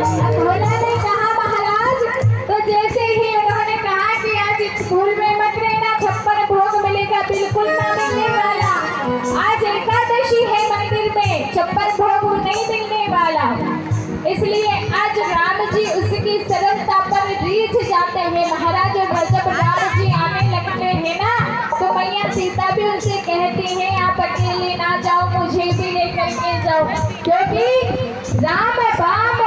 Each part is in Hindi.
भोला ने कहा महाराज, तो जैसे ही उन्होंने कहा कि आज स्कूल में मत रहना, 56 भोग मिलेगा, बिल्कुल ना मिलने वाला। आज एकादशी है, मंदिर में 56 भोग नहीं मिलने वाला। इसलिए आज राम जी उसकी सरलता पर रीझ जाते हैं महाराज। और जब राम जी आने लगते हैं ना, तो मैया सीता भी उनसे कहती है आप अकेले ना जाओ, मुझे भी लेकर के जाओ, क्योंकि राम बाम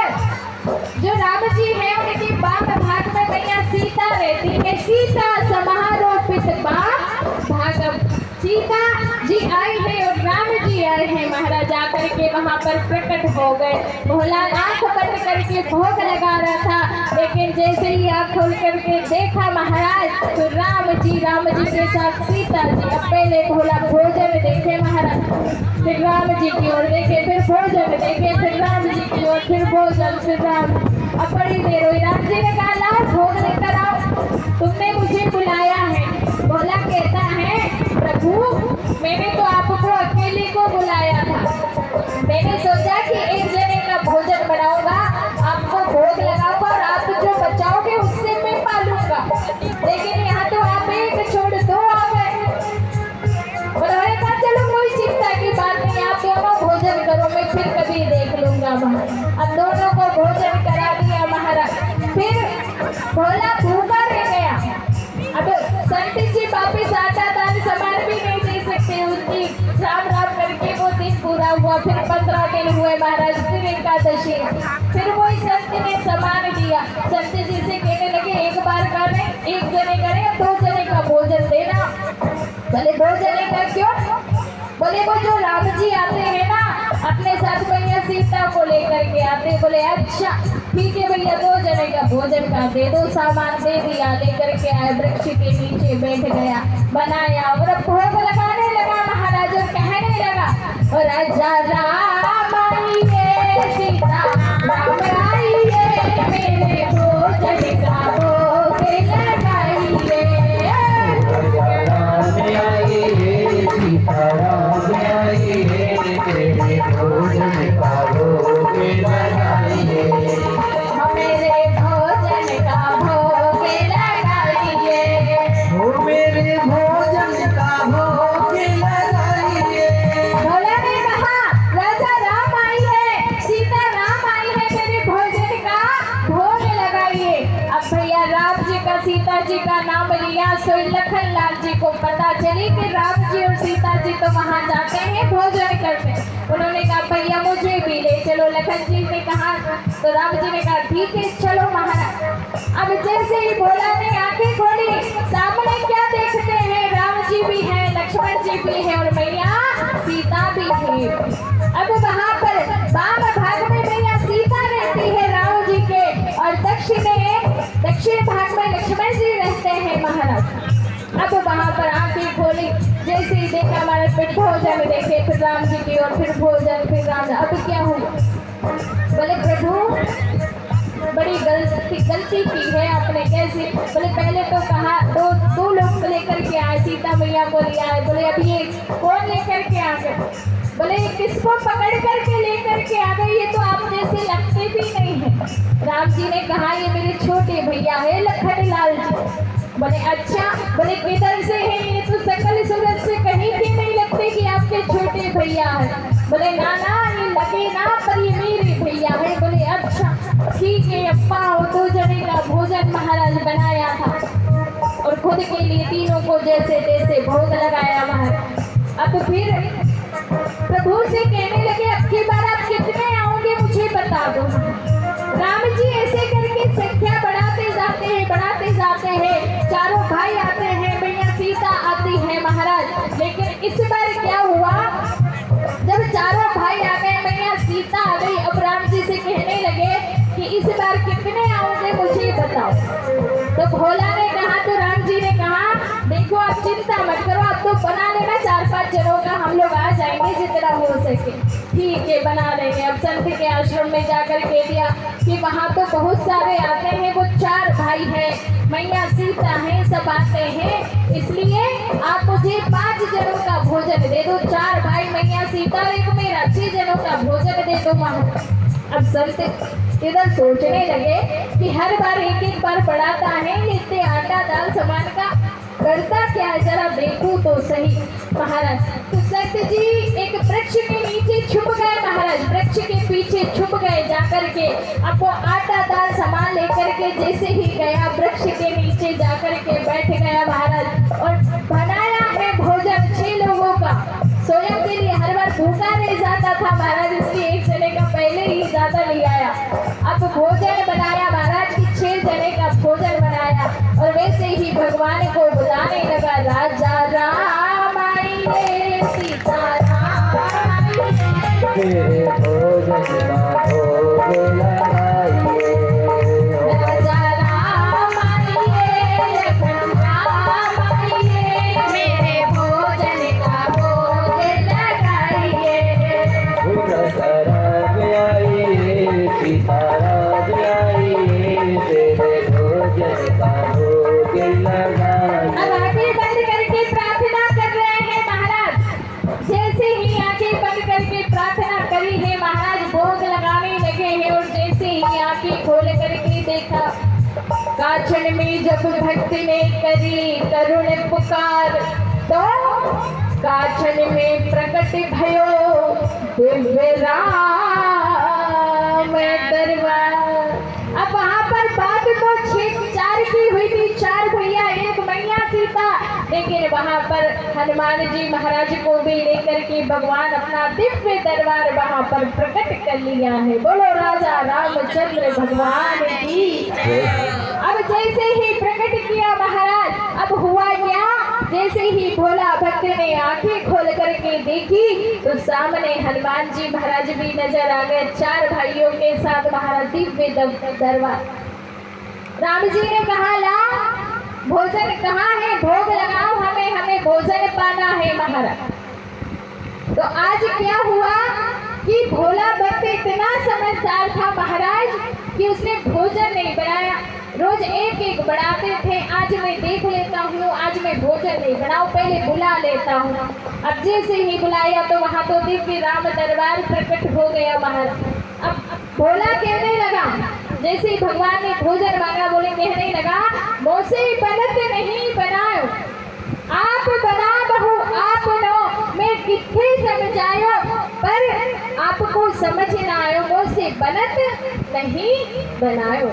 जो राम जी है उनके बाम भाग में मैया सीता रहती है। सीता समारोपित बाम भागम, सीता जी आई है और राम जी आए हैं महाराज, आकर के वहां पर प्रकट हो गए। भोला आंख बंद करके भोग लगा रहा था, लेकिन जैसे ही आंख खोल करके देखा महाराज, तो राम जी के साथ सीता जी। अब पहले भोला भोजन देखे महाराज, फिर राम जी की ओर देखे, फिर भोजन देखे, फिर राम जी की ओर, फिर भोजन, फिर राम। अब बड़ी देर हुई, राम जी ने कहा लाओ भोग लेकर आओ, तुमने मुझे बुलाया है। भोला कहता है प्रभु, मैंने तो आपको अकेले को बुलाया था, मैंने सोचा कि एक जने का भोजन बनाऊंगा, आपको भोग लगाऊंगा और आप जो बचाओगे उससे मैं पालूंगा, लेकिन यहाँ तो आप एक छोड़ दो आ गए। उन्होंने कहा चलो कोई चिंता की बात नहीं, आप दोनों भोजन करो, मैं फिर कभी देख लूंगा वहाँ। अब दोनों को भोजन करा दिया महाराज, फिर भोला भूखा रह गया। अब संत जी वापिस आटा दान सामान भी नहीं दे सकते, उनकी राम राम करके वो दिन पूरा हुआ। फिर 15 दिन हुए महाराज, फिर एकादशी, फिर वही संत ने सामान दिया। संत जी से कहने लगे एक बार का नहीं, एक जने का नहीं, 2 जने का भोजन देना। बोले 2 जने का क्यों? बोले वो जो राम जी आते हैं ना, अपने साथ मैया सीता को लेकर के आते। बोले अच्छा ठीक है भैया, 2 जने का भोजन का दे दो। सामान दे दिया, लेकर के आए, वृक्ष के नीचे बैठ गया, बनाया और अब भोग लगाने लगा महाराज। और कहने लगा और राजा राम आइए, सीता राम आइए, मेरे भोजन का भोग लगाइए। राम आइए, सीता राम आइए, तेरे भोजन का भोग लगाइए, मेरे भोजन का भोग लगाइए, ओ मेरे भोजन का भोग लगाइए। भोला ने कहा राजा राम आई है, सीता राम आई है, मेरे भोजन का भोग लगाइए। अब भैया राम जी का सीता जी का नाम लिया, सो लखन लाल जी को पता चली कि राम जी और सीता जी तो वहां जाते हैं भोजन करने। उन्होंने कहा भैया मुझे भी ले चलो। लखन जी ने कहा, तो राम जी ने कहा ठीक है चलो महाराज। अब जैसे ही भोला ने आंखें खोली, सामने क्या देखते हैं, राम जी भी है, लक्ष्मण जी भी है और मैया सीता भी है। अब वहां पर वाम भाग में मैया सीता रहती है राम जी के, और दक्षिण भाग में लक्ष्मण जी रहते हैं महाराज। अब वहां पर आंखें खोली, जैसे ही देखा हमारे फिर भोजन देखे, फिर राम जी की और फिर भोजन, फिर राम। अब क्या हुआ? बोले प्रभु बड़ी गलती की है आपने। कैसे? बोले पहले तो कहा दो लोग लेकर के आए, सीता मैया को ले आए। बोले अब ये कौन लेकर के आ गए? बोले किसको पकड़ करके लेकर के आ गए, ये तो आप जैसे लगते भी नहीं है। राम जी ने कहा ये मेरे छोटे भैया है लखन लाल जी। बोले अच्छा, बोले किधर से है? ये तो सकल सूरत से कहीं भी नहीं लगते कि आपके छोटे भैया है। बोले ना ना ये लगे ना, पर ये मेरे भैया है। बोले अच्छा ठीक है, अप्पा हो 2 जने का भोजन महाराज बनाया था और खुद के लिए तीनों को जैसे तैसे भोग लगाया महाराज। अब फिर प्रभु से कहने लगे अब की बार आप कितने आओगे मुझे बता दो। राम जी ऐसे करके संख्या बढ़ाते जाते हैं, चारों भाई आते हैं, मैया सीता आती है महाराज। लेकिन इस बार क्या हुआ, जब चारों भाई आ गए, मैया सीता आ गई, अब राम जी से कहने लगे कि इस बार कितने आओगे मुझे बताओ। तो भोला ने कहा, तो राम जी ने कहा देखो आप चिंता मत करो, आप तो बना लेना 4-5 जनों का, हम लोग आ जाएंगे जितना हो सके। ठीक है बना लेंगे। अब संत के आश्रम में जाकर कह दिया कि वहाँ तो बहुत सारे आते हैं, वो 4 भाई हैं, मैया सीता है, सब आते हैं, इसलिए आप मुझे 5 जनों का भोजन दे दो। 4 भाई मैया सीता और एक मेरा, 6 जनों का भोजन दे दो वहाँ। अब संत इधर सोचने लगे कि हर बार एक बार पढ़ाता है, इतने आटा दाल सामान का करता क्या है, जरा देखूं तो सही। महाराज तो संत जी एक वृक्ष के नीचे छुप गए, महाराज वृक्ष के पीछे छुप गए जाकर के। अब वो आटा दाल सामान लेकर के जैसे ही गया वृक्ष के नीचे जाकर के बैठ गया महाराज, और बनाया है भोजन 6 लोगों का। स्वयं के लिए हर बार भूखा नहीं जाता था महाराज, इसलिए एक जने का पहले ही ज्यादा ले आया। अब भोजन बनाया महाराज की 6 जने का भोजन बनाया, और वैसे ही भगवान को बुलाने लगा, राजा राम आइए सीता राम आइए, मेरे भोजन का भोग लगाइए। राजा राम आइए लखन राम आइए, मेरे भोजन का भोग लगाइए। दशरथ आइए सीताराम आइए, तेरे भोजन का भोग लगाइए। अब आंखें बंद करके प्रार्थना कर रहे हैं महाराज। जैसे ही आंखें बंद करके प्रार्थना करी है महाराज, भोग लगाने लगे हैं, और जैसे ही आंखें खोल करके देखा, काछन में जब भक्त ने करी करुण पुकार, तो काछन में प्रकट भयो दिव्य राम दरबार। अब वहां पर बात तो 4 की हुई थी, 4 भैया 1 मैया सीता, लेकिन वहां पर हनुमान जी महाराज को भी लेकर के भगवान अपना दिव्य दरबार वहां पर प्रकट कर लिया है। बोलो राजा रामचंद्र भगवान की। अब जैसे ही प्रकट किया महाराज, अब हुआ क्या, जैसे ही भोला भक्त ने आंखें खोल करके देखी, तो सामने हनुमान जी महाराज भी नजर आ गए 4 भाइयों के साथ महाराज दिव्य दरबार। राम जी ने कहा, ला भोजन कहाँ है, भोग लगाओ, हमें भोजन पाना है महाराज। तो आज क्या हुआ कि भोला भक्त इतना समझदार था महाराज कि उसने भोजन नहीं बनाया। रोज एक बनाते थे, आज मैं देख लेता हूँ, आज मैं भोजन नहीं बनाऊं, पहले बुला लेता हूँ। अब जैसे ही बुलाया तो वहां तो दिव्य राम दरबार प्रकट हो गया महाराज। अब भोला कहने लगा, जैसे ही भगवान ने भोजन मांगा, बोले कहने लगा, मोसे बनत नहीं बनायो, आप बना बहू आप नो, मैं कितने समझायो पर आपको समझ ना आयो, मुझसे बनत नहीं बनायो।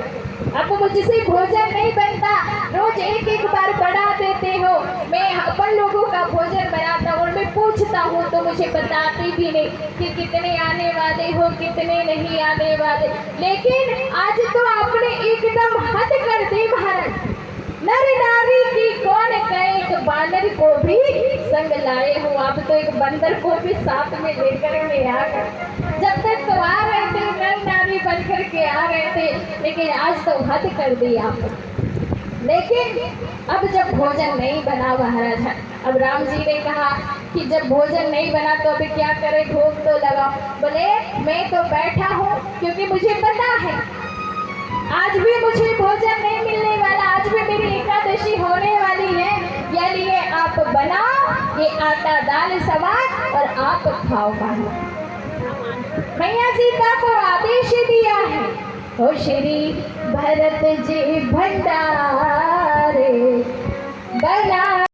अब मुझसे भोजन नहीं बनता, रोज एक बार बना देते हो, मैं अपन लोगों का भोजन बनाता हूँ, और मैं पूछता हूँ तो मुझे बताते भी नहीं कि कितने आने वाले हो, कितने नहीं आने वाले। लेकिन आज तो आपने एकदम हद कर दी महाराज। नर नारी की कौन कहे, एक बानर को भी संग लाए हो, आप तो एक बंदर को भी साथ में लेकर में आ गए। जब तक तो आ रहे थे नर नारी बन करके आ रहे थे, लेकिन आज तो हद कर दी आपने। लेकिन अब जब भोजन नहीं बना महाराज, अब राम जी ने कहा कि जब भोजन नहीं बना तो अभी क्या करे, भोग तो लगाओ। बोले मैं तो बैठा हूँ, क्योंकि मुझे पता है आज भी मुझे भोजन नहीं मिलने वाला, आज भी मेरी एकादशी होने वाली है, यानी ये आप बनाओ, ये आटा दाल सामान और आप खाओ। मैया सीता को आदेश दिया है, ओ श्री भरत जी भंडारे बना